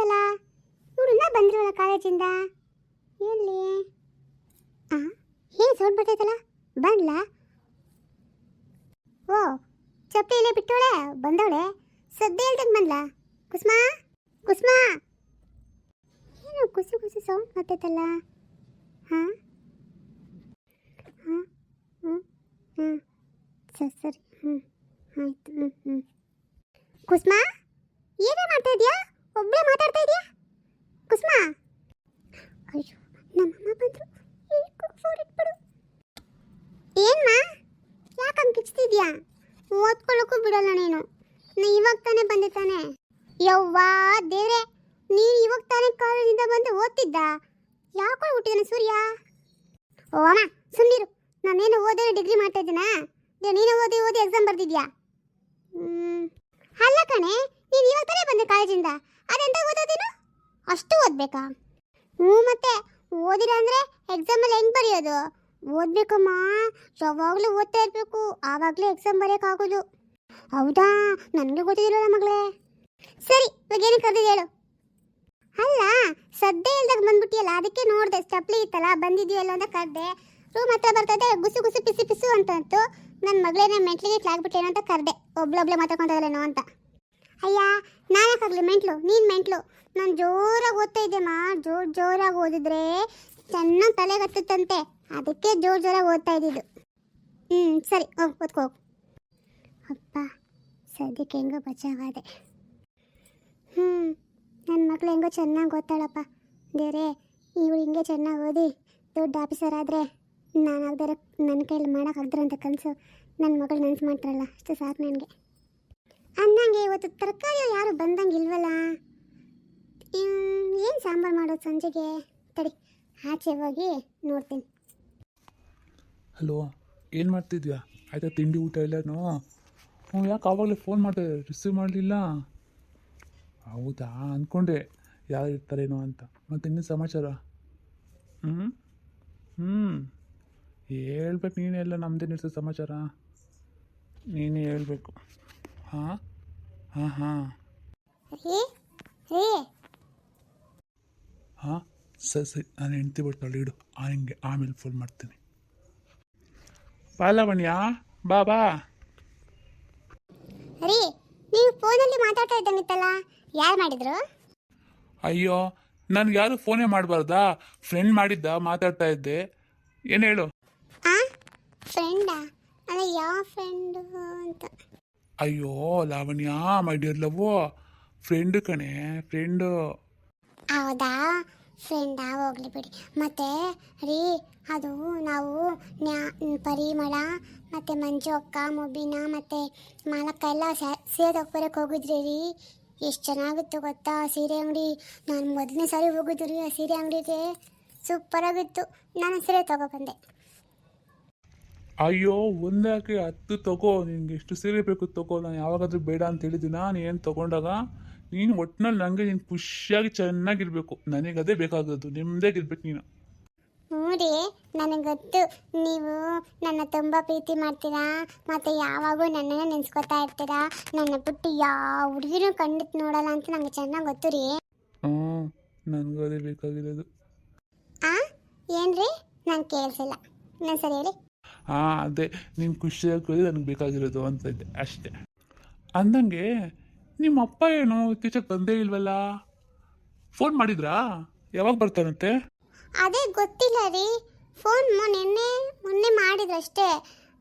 ಹೊಟ್ಟೋಯ್ತಲ್ಲ. ಇವಳನ್ನ ಬಂದಿರೋಳ ಕಾಲೇಜಿಂದ. ಎಲ್ಲಿ ಏನು ಸೌಂಡ್ ಬರ್ತೈತಲ್ಲ? ಬಂದ್ಲಾ? ಓ, ಚಪ್ಪಲಿ ಇಲ್ಲೇ ಬಿಟ್ಟೋಳೆ, ಬಂದವಳೆ. ಸದ್ದೆ ಇಲ್ದಂಗೆ ಬಂದ್ಲಾ? ಕುಸ್ಮಾ ಕುಸ್ಮಾ, ಏನು ಕುಸು ಕುಸು ಸೌಂಡ್ ಬರ್ತೈತಲ್ಲ? ಹಾಂ ಹಾಂ ಹ್ಞೂ ಹ್ಞೂ ಸರಿ ಆಯ್ತು. ಕುಸ್ಮಾ, ಏನೇ ಮಾಡ್ತಾ ಇದೆಯಾ? ಒಬ್ಬಳೇ ಮಾತಾಡ್ತಾ ಇದೆಯಾ ಕುಸ್ಮಾ? ಅಯ್ಯೋ, ನಮ್ಮಮ್ಮ ಬಂದರು. ಫೋನ್ ಇಟ್ಬಿಡು. ಏನ್ಮಾ, ಯಾಕಂಗೆ ಕಿಚ್ತಿದ್ಯಾ? ಓದ್ಕೊಳ್ಳೋಕ್ಕೂ ಬಿಡಲ್ಲ ನೀನು. ಇವಾಗ ತಾನೇ ಬಂದೆ ತಾನೆ. ಯವ್ವಾ ದೇವ್ರೆ, ನೀನು ಇವಾಗ ತಾನೇ ಕಾಲೇಜಿಂದ ಬಂದು ಓದ್ತಿದ್ದ? ಯಾಕೋ ಹುಟ್ಟಿದಾನೆ ಸೂರ್ಯ? ಓ ಅಮ್ಮ ಸುಮ್ಮನಿರು. ನಾನೇನು ಓದೋ ಡಿಗ್ರಿ ಮಾಡ್ತಾ ಇದ್ದೀನಾ? ನೀನು ಓದಿ ಓದಿ ಎಕ್ಸಾಮ್ ಬರ್ದಿದ್ಯಾ? ಅಲ್ಲ ಕಣೆ, ನೀನು ಇವಾಗ ತಾನೇ ಬಂದೆ ಕಾಲೇಜಿಂದ, ಅದೆಂತ ಓದೋದೇನು? ಅಷ್ಟು ಓದ್ಬೇಕಾ? ಮತ್ತೆ ಓದಿಲ್ಲ ಅಂದರೆ ಎಕ್ಸಾಮಲ್ಲಿ ಹೆಂಗೆ ಬರೆಯೋದು? ಓದಬೇಕಮ್ಮ, ಯಾವಾಗಲೂ ಓದ್ತಾ ಇರಬೇಕು, ಆವಾಗಲೇ ಎಕ್ಸಾಮ್ ಬರೆಯೋಕ್ಕಾಗೋದು. ಹೌದಾ? ನನಗೆ ಗೊತ್ತಿದ್ದಿಲ್ಲ ಮಗಳೇ. ಸರಿ, ಇವಾಗ ಏನು ಕರೆದಿದ್ದು ಹೇಳು. ಅಲ್ಲ, ಸದ್ದೆ ಇಲ್ದಾಗ ಬಂದ್ಬಿಟ್ಟಿಯಲ್ಲ, ಅದಕ್ಕೆ ನೋಡಿದೆ. ಚಪ್ಪಲಿ ಇತ್ತಲ್ಲ, ಬಂದಿದೆಯಲ್ಲ ಅಂತ ಕರೆದೆ. ರೂಮ್ ಹತ್ರ ಬರ್ತದೆ, ಗುಸು ಗುಸು ಪಿಸಿ ಪಿಸು ಅಂತಂತು. ನನ್ನ ಮಗಳೇನ ಮೆಂಟ್ಲಿಗೆ ಆಗ್ಬಿಟ್ಟೇನೋ ಅಂತ ಕರೆದೆ. ಒಬ್ಳೊಬ್ಳೆ ಮಾತಾಡ್ಕೊಂಡೇನೋ ಅಂತ. ಅಯ್ಯ, ನಾನಕ್ಕಾಗಲಿ ಮೆಂಟ್ಲು? ನೀನು ಮೆಂಟ್ಲು. ನಾನು ಜೋರಾಗಿ ಓದ್ತಾ ಇದ್ದೆಮ್ಮ. ಜೋರಾಗಿ ಓದಿದ್ರೆ ಚೆನ್ನಾಗಿ ತಲೆಗೆ ಹತ್ತುತ್ತಂತೆ, ಅದಕ್ಕೆ ಜೋರಾಗಿ ಓದ್ತಾ ಇದ್ದಿದ್ದು. ಸರಿ, ಹೋಗಿ ಓದ್ಕೋ. ಅಪ್ಪ, ಸದ್ಯಕ್ಕೆ ಹೆಂಗೋ ಬಚಾವಾದೆ. ನನ್ನ ಮಗಳು ಹೆಂಗೋ ಚೆನ್ನಾಗಿ ಓದ್ತಾಳಪ್ಪ. ದೇವ್ರೆ, ಇವಳು ಹಿಂಗೆ ಚೆನ್ನಾಗಿ ಓದಿ ದೊಡ್ಡ ಆಫೀಸರ್ ಆದರೆ ನಾನಾಗ್ದಾರೆ ನನ್ನ ಕೈಯಲ್ಲಿ ಮಾಡೋಕ್ಕಾಗ್ದಾರೆ ಅಂತ ಕನಸು ನನ್ನ ಮಗಳು ನೆನ್ಸು ಮಾಡ್ತಾರಲ್ಲ, ಅಷ್ಟು ಸಾಕು ನನಗೆ. ಅನ್ನಂಗೆ ಇವತ್ತು ತರಕಾರಿ ಯಾರು ಬಂದಂಗೆ ಇಲ್ವಲ್ಲ. ಏನು ಸಾಂಬಾರು ಮಾಡೋದು ಸಂಜೆಗೆ? ತಡಿ, ಆಚೆ ಹೋಗಿ ನೋಡ್ತೀನಿ. ಹಲೋ, ಏನು ಮಾಡ್ತಿದ್ಯಾ? ಆಯಿತಾ ತಿಂಡಿ ಊಟ ಎಲ್ಲನೂ? ಯಾಕೆ ಆವಾಗಲೇ ಫೋನ್ ಮಾಡಿದೆ, ರಿಸೀವ್ ಮಾಡಲಿಲ್ಲ? ಹೌದಾ, ಅಂದ್ಕೊಂಡೆ ಯಾರು ಇರ್ತಾರೇನೋ ಅಂತ. ಮತ್ತು ಇನ್ನೂ ಸಮಾಚಾರ? ಹೇಳ್ಬೇಕು ನೀನೇ. ಎಲ್ಲ ನಮ್ಮದೇನಿರ್ತದೆ ಸಮಾಚಾರ, ನೀನೇ ಹೇಳ್ಬೇಕು. ಹಾಂ ಹಾಂ ಹಾಂ ಹಾಂ ಸರಿ, ನಾನು ಹೆಂಡ್ತಿ ಬರ್ತಾಳೆ, ಇಡು. ಹಿಂಗೆ ಆಮೇಲೆ ಫೋನ್ ಮಾಡ್ತೀನಿ. ಬಾಲವಣ್ಯ, ಬಾ ಬಾ. ರೀ, ನೀವು ಫೋನಲ್ಲಿ ಮಾತಾಡ್ತಾ ಇದ್ದಂಗಿತ್ತಲ್ಲ, ಯಾರು ಮಾಡಿದ್ರು? ಅಯ್ಯೋ, ನನಗೆ ಯಾರು ಫೋನೇ ಮಾಡಬಾರ್ದಾ? ಫ್ರೆಂಡ್ ಮಾಡಿದ್ದ, ಮಾತಾಡ್ತಾ ಇದ್ದೆ. ಏನು ಹೇಳು? ಫ್ರೆಂಡಾ? ಅಲ್ಲ, ಯಾವ ಫ್ರೆಂಡು ಅಂತ. ಅಯ್ಯೋ Lavanya, my dear love, friend ಕಣೆ, ಫ್ರೆಂಡು. ಹೌದಾ? ಫ್ರೆಂಡಾ? ಹೋಗ್ಲಿ ಬಿಡಿ. ಮತ್ತೆ ರೀ, ಅದು ನಾವು ಪರಿಮಳ ಮತ್ತು ಮಂಜು ಅಕ್ಕ, ಮುಬಿನ ಮತ್ತು ಮಾಲಕ್ಕ ಎಲ್ಲ ಸೀರೆ ತಗೊಬರಕ್ಕೆ ಹೋಗಿದ್ರಿ ರೀ. ಎಷ್ಟು ಚೆನ್ನಾಗಿತ್ತು ಗೊತ್ತಾ ಸೀರೆ ಅಂಗಡಿ. ನಾನು ಮೊದಲನೇ ಸಾರಿ ಹೋಗಿದ್ದು ರೀ ಆ ಸೀರೆ ಅಂಗಡಿಗೆ. ಸೂಪರಾಗಿತ್ತು. ನಾನು ಸೀರೆ ತಗೊಬಂದೆ. ಅಯ್ಯೋ, ಒಂದಾಕೆ 10 ತಗೋ. ನಿನ್ಗೆ ಎಷ್ಟು ಸೀರೆ ಬೇಕು ತಗೋ. ನಾನು ಯಾವಾಗಾದ್ರೂ ಬೇಡ ಅಂತ ಹೇಳಿದ್ದೀನ? ನೀನು ತೊಗೊಂಡಾಗ ನೀನು ಒಟ್ಟಿನಲ್ಲಿ ನನಗೆ ನೀನು ಖುಷಿಯಾಗಿ ಚೆನ್ನಾಗಿರ್ಬೇಕು. ನನಗೆ ಅದೇ ಬೇಕಾಗೋದು, ನಿಮ್ಮದೇಗಿರ್ಬೇಕು ನೀನು. ಹ್ಞೂ ರೀ, ನನಗೆ ಗೊತ್ತು. ನೀವು ನನ್ನ ತುಂಬ ಪ್ರೀತಿ ಮಾಡ್ತೀರಾ, ಮತ್ತು ಯಾವಾಗೂ ನನ್ನನ್ನು ನೆನೆಸ್ಕೊತಾ ಇರ್ತೀರಾ. ನನ್ನ ಬಿಟ್ಟು ಯಾವ ಹುಡುಗಿನೂ ಕಣ್ಣಿಟ್ಟು ನೋಡಲ್ಲ ಅಂತ ನನಗೆ ಚೆನ್ನಾಗಿ ಗೊತ್ತು ರೀ. ನನಗೂ ಅದೇ ಬೇಕಾಗಿರೋದು. ಏನು ರೀ? ನಾನು ಕೇಳಿಸಿಲ್ಲ, ಇನ್ನೊಂದು ಸರಿ ಹೇಳಿ. ಅದೇ ನೀನು ಖುಷಿಯಾಗಿ ನನಗೆ ಬೇಕಾಗಿರೋದು ಅಂತ ಇದ್ದೆ ಅಷ್ಟೇ. ಅಂದಂಗೆ ನಿಮ್ಮ ಅಪ್ಪ ಏನು ಇತ್ತೀಚೆಗೆ ಬಂದೇ ಇಲ್ವಲ್ಲ? ಫೋನ್ ಮಾಡಿದ್ರಾ? ಯಾವಾಗ ಬರ್ತಾರಂತೆ? ಅದೇ ಗೊತ್ತಿಲ್ಲ ರೀ. ಫೋನ್ ಮೊನ್ನೆ ಮಾಡಿದ್ರಷ್ಟೇ.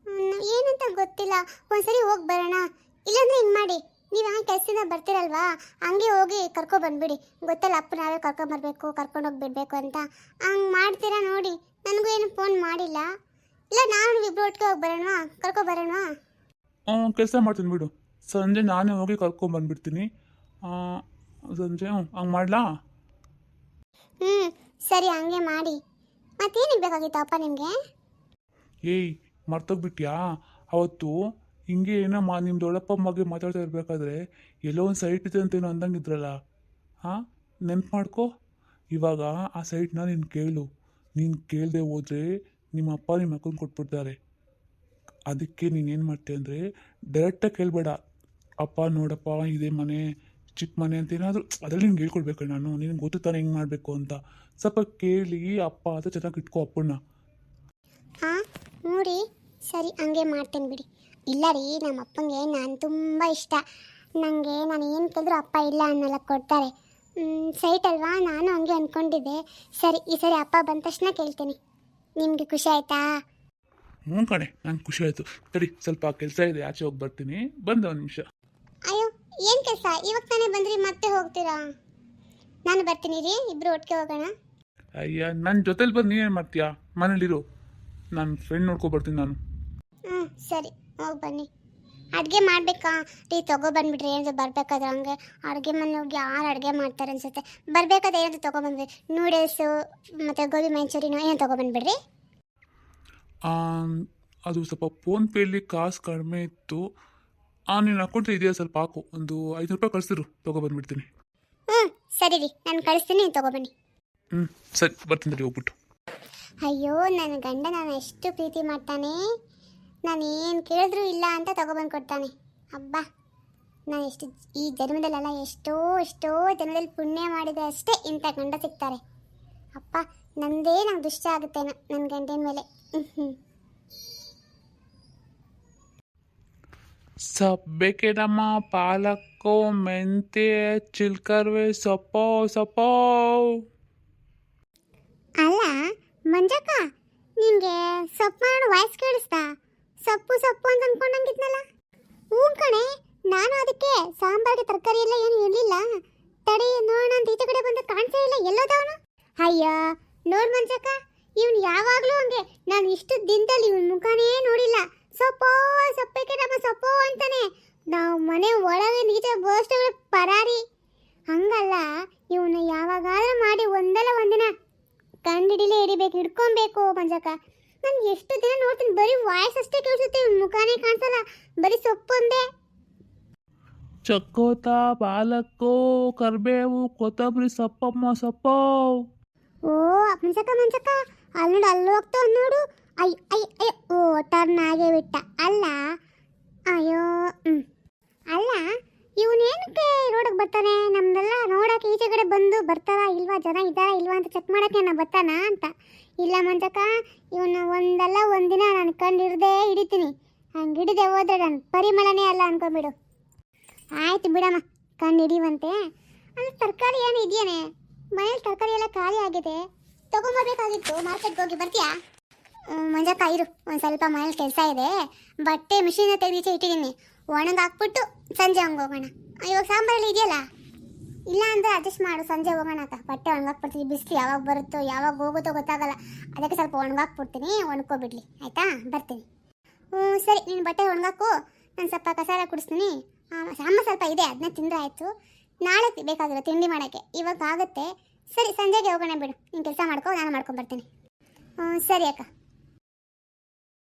ಏನಂತ ಗೊತ್ತಿಲ್ಲ. ಒಂದ್ಸರಿ ಹೋಗಿ ಬರೋಣ. ಇಲ್ಲಾಂದ್ರೆ ಹಿಂಗೆ ಮಾಡಿ, ನೀವು ಹಂಗೆ ಕೆಲಸದಿಂದ ಬರ್ತೀರಲ್ವಾ, ಹಂಗೆ ಹೋಗಿ ಬಂದ್ಬಿಡಿ. ಗೊತ್ತಲ್ಲ, ಅಪ್ಪ ನಾವೇ ಕರ್ಕೊಂಬರ್ಬೇಕು, ಕರ್ಕೊಂಡೋಗಿ ಬಿಡಬೇಕು ಅಂತ. ಹಂಗೆ ಮಾಡ್ತೀರಾ ನೋಡಿ. ನನಗೂ ಏನು ಫೋನ್ ಮಾಡಿಲ್ಲ. ಇಲ್ಲ, ನಾನು ಇಬ್ಬರು ಒಟ್ಟಿಗೆ ಹೋಗಿ ಬರೋಣ, ಕರ್ಕೊಬರೋಣ. ಕೆಲಸ ಮಾಡ್ತೀನಿ ಬಿಡು. ಸಂಜೆ ನಾನೇ ಹೋಗಿ ಕರ್ಕೊಂಬಂದ್ಬಿಡ್ತೀನಿ. ಸಂಜೆ ಹಂಗೆ ಮಾಡಲಾ? ಸರಿ, ಹಂಗೆ ಮಾಡಿ. ಮತ್ತೇನಿಗೆ ಬೇಕಾಗಿತ್ತು ಅಪ್ಪ ನಿಮಗೆ? ಏಯ್, ಮರ್ತೋಗ್ಬಿಟ್ಯಾ? ಅವತ್ತು ಹಿಂಗೆ ಏನೋ ನಿಮ್ಮ ದೊಡ್ಡಪ್ಪ ಬಗ್ಗೆ ಮಾತಾಡ್ತಾ ಇರಬೇಕಾದ್ರೆ ಎಲ್ಲೋ ಒಂದು ಸೈಟ್ ಇದೆ ಅಂತೇನೋ ಅಂದಂಗಿದ್ರಲ್ಲ. ನೆನ್ಪು ಮಾಡ್ಕೊ. ಇವಾಗ ಆ ಸೈಟ್ನ ನೀನು ಕೇಳು. ನೀನು ಕೇಳದೆ ಹೋದರೆ ನಿಮ್ಮ ಅಪ್ಪ ನಿಮ್ಮ ಅಕ್ಕನ ಕೊಟ್ಬಿಡ್ತಾರೆ. ಅದಕ್ಕೆ ನೀನೇನು ಮಾಡ್ತೀಯ ಅಂದರೆ ಡೈರೆಕ್ಟಾಗಿ ಕೇಳಬೇಡ. ಅಪ್ಪ ನೋಡಪ್ಪ, ಇದೇ ಮನೆ ಚಿಕ್ಕ ಮನೆ ಅಂತ ಏನಾದರೂ ಅದರಲ್ಲಿ ನಿನ್ಗೆ ಹೇಳ್ಕೊಡ್ಬೇಕು ನಾನು, ನಿನಗೆ ಗೊತ್ತು ತಾನೆ ಹೆಂಗೆ ಮಾಡಬೇಕು ಅಂತ. ಸ್ವಲ್ಪ ಕೇಳಿ ಅಪ್ಪ ಅಂತ ಚೆನ್ನಾಗಿ ಇಟ್ಕೋ ಅಪ್ಪಣ್ಣ. ಹಾಂ ನೋಡಿ, ಸರಿ ಹಂಗೆ ಮಾಡ್ತೇನೆ ಬಿಡಿ. ಇಲ್ಲ ರೀ, ನಮ್ಮ ಅಪ್ಪಂಗೆ ನಾನು ತುಂಬ ಇಷ್ಟ. ನನಗೆ ನಾನು ಏನು ಕೇಳಿದ್ರು ಅಪ್ಪ ಇಲ್ಲ ಅನ್ನೋಲ್ಲ, ಕೊಡ್ತಾರೆ. ಸೈಟ್ ಅಲ್ವಾ, ನಾನು ಹಂಗೆ ಅಂದ್ಕೊಂಡಿದ್ದೆ. ಸರಿ, ಈ ಸರಿ ಅಪ್ಪ ಬಂದ ತಕ್ಷಣ ಕೇಳ್ತೀನಿ. ನಿಮಗೆ ಖುಷಿ ಆಯಿತಾ? ಹ್ಞೂ ಕಣೆ, ನಂಗೆ ಖುಷಿ ಆಯಿತು. ಸರಿ, ಸ್ವಲ್ಪ ಕೆಲಸ ಇದೆ, ಆಚೆ ಹೋಗಿ ಬರ್ತೀನಿ. ಬಂದ ಒಂದು ನಿಮಿಷ. ಅಯ್ಯೋ, ಏನು ಕೆಲಸ? ಇವಾಗ ತಾನೇ ಬಂದ್ರಿ, ಮತ್ತೆ ಹೋಗ್ತೀರಾ? ನಾನು ಬರ್ತೀನಿ ರೀ, ಇಬ್ಬರು ಒಟ್ಟಿಗೆ ಹೋಗೋಣ. ಅಯ್ಯ, ನನ್ನ ಜೊತೆಲಿ ಬಂದು ನೀನೇನು ಮಾಡ್ತೀಯಾ? ಮನೇಲಿರು, ನನ್ನ ಫ್ರೆಂಡ್ ನೋಡ್ಕೊಬರ್ತೀನಿ ನಾನು. ಹ್ಞೂ ಸರಿ, ಹೋಗಿ ಬನ್ನಿ. ಅಡುಗೆ ಮಾಡಬೇಕಾ ರೀ? ತೊಗೊಬಂದ್ಬಿಟ್ರಿ, ಏನಾದ್ರು ಬರಬೇಕಾದ್ರೆ. ಹಂಗೆ ಅಡುಗೆ ಮನೆ ಹೋಗಿ ಯಾರು ಅಡುಗೆ ಮಾಡ್ತಾರೆ ಅನ್ಸುತ್ತೆ. ಬರಬೇಕಾದ್ರೆ ಏನಾದ್ರು ತೊಗೊಬಂದ್ರಿ, ನೂಡಲ್ಸು ಮತ್ತು ಗೋಬಿ ಮಂಚೂರಿನೋ ಏನೋ ತೊಗೊಬಂದ್ಬಿಡ್ರಿ. ಅದು ಸ್ವಲ್ಪ ಫೋನ್ಪೇಲಿ ಕಾಸು ಕಡಿಮೆ ಇತ್ತು. ನಿನ್ನ ಅಕೌಂಟ್ ಇದೆಯಾ? ಸ್ವಲ್ಪ ಹಾಕು, ಒಂದು 500 ರೂಪಾಯಿ ಕಳಿಸಿರು, ತೊಗೊಬಂದ್ಬಿಡ್ತೀನಿ. ಹ್ಞೂ ಸರಿ ರೀ, ನಾನು ಕಳಿಸ್ತೀನಿ, ನೀವು ತೊಗೊಬನ್ನಿ. ಸರಿ, ಬರ್ತೀನಿ ರೀ, ಹೋಗ್ಬಿಟ್ಟು. ಅಯ್ಯೋ, ನನ್ನ ಗಂಡ ನಾನು ಎಷ್ಟು ಪ್ರೀತಿ ಮಾಡ್ತಾನೆ. ನಾನು ಏನು ಕೇಳಿದ್ರೂ ಇಲ್ಲ ಅಂತ ತೊಗೊಬಂದು ಕೊಡ್ತಾನೆ. ಅಬ್ಬಾ, ನಾನು ಎಷ್ಟು ಈ ಜನ್ಮದಲ್ಲೆಲ್ಲ ಎಷ್ಟೋ ಜನ್ಮದಲ್ಲಿ ಪುಣ್ಯ ಮಾಡಿದೆ ಅಷ್ಟೇ ಇಂಥ ಗಂಡ ಸಿಗ್ತಾರೆ. ಅಪ್ಪ, ನಂದೇ ನಂಗೆ ದುಷ್ಟ ಆಗುತ್ತೇನೋ ನನ್ನ ಗಂಡಿನ ಮೇಲೆ. ಸಬ್ಬೆಕೆನಮ್ಮ, ಪಾಲಕ್ಕು, ಮೆಂತ್ಯ, ಚಿಲ್ಕರ್ವೆ, ಸೊಪ್ಪು. ಅಲ್ಲ ಮಂಜಕ್ಕ, ನಿನಗೆ ಸೊಪ್ಪು ಮಾಡೋ ವಾಯ್ಸ್ ಕೇಳಿಸ್ತಾ? ಸೊಪ್ಪು ಅಂತ ಅಂದ್ಕೊಂಡಂಗಿದ್ನಲ್ಲ. ಹ್ಞೂ ಕಣೆ, ನಾನು ಅದಕ್ಕೆ ಸಾಂಬಾರಿಗೆ ತರಕಾರಿ ಎಲ್ಲ ಏನು ಇರಲಿಲ್ಲ. ತಡಿ ನೋಡೋಣ ಅಂತ ಈಚೆ ಕಡೆ ಬಂದು ಕಾಣಿಸೇ ಇಲ್ಲ, ಎಲ್ಲೋದವನು? ಅಯ್ಯ ನೋಡು ಮಂಜಕ್ಕ, ಇವನು ಯಾವಾಗಲೂ ಹಂಗೆ. ನಾನು ಇಷ್ಟು ದಿನದಲ್ಲಿ ಇವನ ಮುಖನೇ ನೋಡಿಲ್ಲ. ಸೊಪ್ಪಕ್ಕೆ ನಮ್ಮ ಸೊಪ್ಪು ಅಂತಾನೆ. ನಾವು ಮನೆ ಒಳಗೆ ನೀಚೆ ಬೋಸ್ಟುಗಳು ಪರಾರಿ. ಹಂಗಲ್ಲ, ಇವನು ಯಾವಾಗಾದ್ರೂ ಮಾಡಿ ಒಂದಲ್ಲ ಒಂದಿನ ಕಂಡಿಡಿಲೇ ಹಿಡ್ಕೊಬೇಕು ಮಂಜಕ್ಕ. ನಾನು ಎಷ್ಟು ದಿನ ನೋಡ್ತೀನಿ, ಬರೀ ವಾಯ್ಸ್ ಅಷ್ಟೇ ಕೇಳಿಸುತ್ತೆ, ಇವನ ಮುಖನೇ ಕಾಣಿಸಲ್ಲ, ಬರೀ ಸೊಪ್ಪು ಒಂದೇ. ಚಕ್ಕೋತ, ಪಾಲಕ್ಕು, ಕರಿಬೇವು, ಕೊತ್ತಂಬರಿ, ಸೊಪ್ಪು. ಓ ಮಂಜಕ್ಕ, ಅಲ್ಲಿ ಹೋಗ್ತಾವ ನೋಡು. ಅಯ್ಯ ಓ ಟರ್ನ್ ಆಗೇ ಬಿಟ್ಟ. ಅಲ್ಲ ಅಯ್ಯೋ ಅಲ್ಲ, ಇವನೇನಕ್ಕೆ ರೋಡಿಗೆ ಬರ್ತಾನೆ? ನಮ್ದೆಲ್ಲ ನೋಡೋಕೆ ಈಚೆ ಕಡೆ ಬಂದು ಬರ್ತಾರಾ ಇಲ್ವಾ, ಜನ ಇದ್ದಾರಾ ಇಲ್ವಾ ಅಂತ ಚೆಕ್ ಮಾಡೋಕ್ಕೆ ನಾ ಬರ್ತಾನ ಅಂತ. ಇಲ್ಲ ಮಂಜಕ್ಕ, ಇವನು ಒಂದಲ್ಲ ಒಂದಿನ ನಾನು ಕಂಡು ಹಿಡಿತೀನಿ. ಹಂಗೆ ಹಿಡಿದೆ ಹೋದ್ರೆ ನಾನು ಪರಿಮಳನೇ ಅಲ್ಲ ಅನ್ಕೊಂಬಿಡು. ಆಯ್ತು ಬಿಡಮ್ಮ, ಕಂಡು ಹಿಡಿಯುವಂತೆ. ಅಲ್ಲಿ ತರಕಾರಿ ಏನು ಇದೆಯೇನೆ? ಮನೇಲಿ ತರಕಾರಿ ಎಲ್ಲ ಖಾಲಿ ಆಗಿದೆ, ತೊಗೊಂಬರ್ಬೇಕಾಗಿತ್ತು. ಮಾರ್ಕೆಟ್ಗೆ ಹೋಗಿ ಬರ್ತೀಯಾ? ಮಂಜಕ್ಕ ಇರು, ಒಂದು ಸ್ವಲ್ಪ ಮನೇಲಿ ಕೆಲಸ ಇದೆ. ಬಟ್ಟೆ ಮಿಷಿನ್ ತೆಗೆದು ಇಟ್ಟಿದ್ದೀನಿ, ಒಣಗಿ ಹಾಕ್ಬಿಟ್ಟು ಸಂಜೆ ಹಂಗೆ ಹೋಗೋಣ. ಇವಾಗ ಸಾಂಬಾರಲ್ಲಿ ಇದೆಯಲ್ಲ, ಇಲ್ಲ ಅಂದರೆ ಅಡ್ಜಸ್ಟ್ ಮಾಡು, ಸಂಜೆ ಹೋಗೋಣ ಅಕ್ಕ. ಬಟ್ಟೆ ಒಣಗಾಕ್ಬಿಡ್ತೀನಿ, ಬಿಸಿಲು ಯಾವಾಗ ಬರುತ್ತೋ ಯಾವಾಗ ಹೋಗುತ್ತೋ ಗೊತ್ತಾಗಲ್ಲ. ಅದಕ್ಕೆ ಸ್ವಲ್ಪ ಒಣಗಾಕ್ಬಿಡ್ತೀನಿ, ಒಣ್ಕೊಬಿಡ್ಲಿ ಆಯಿತಾ? ಬರ್ತೀನಿ. ಸರಿ, ನೀನು ಬಟ್ಟೆ ಒಣಗಾಕು, ನಾನು ಸ್ವಲ್ಪ ಕಸಾರ ಕುಡಿಸ್ತೀನಿ. ಅಮ್ಮ ಸ್ವಲ್ಪ ಇದೆ, ಅದನ್ನ ತಿಂದರೆ ಆಯಿತು. ನಾಳೆ ಬೇಕಾಗಿರೋ ತಿಂಡಿ ಮಾಡೋಕ್ಕೆ, ಇವಾಗ ಆಗುತ್ತೆ. ಸರಿ, ಸಂಜೆಗೆ ಹೋಗೋಣ ಬಿಡು. ನೀನು ಕೆಲಸ ಮಾಡ್ಕೊ, ನಾನು ಮಾಡ್ಕೊಂಬರ್ತೀನಿ. ಸರಿ ಅಕ್ಕ.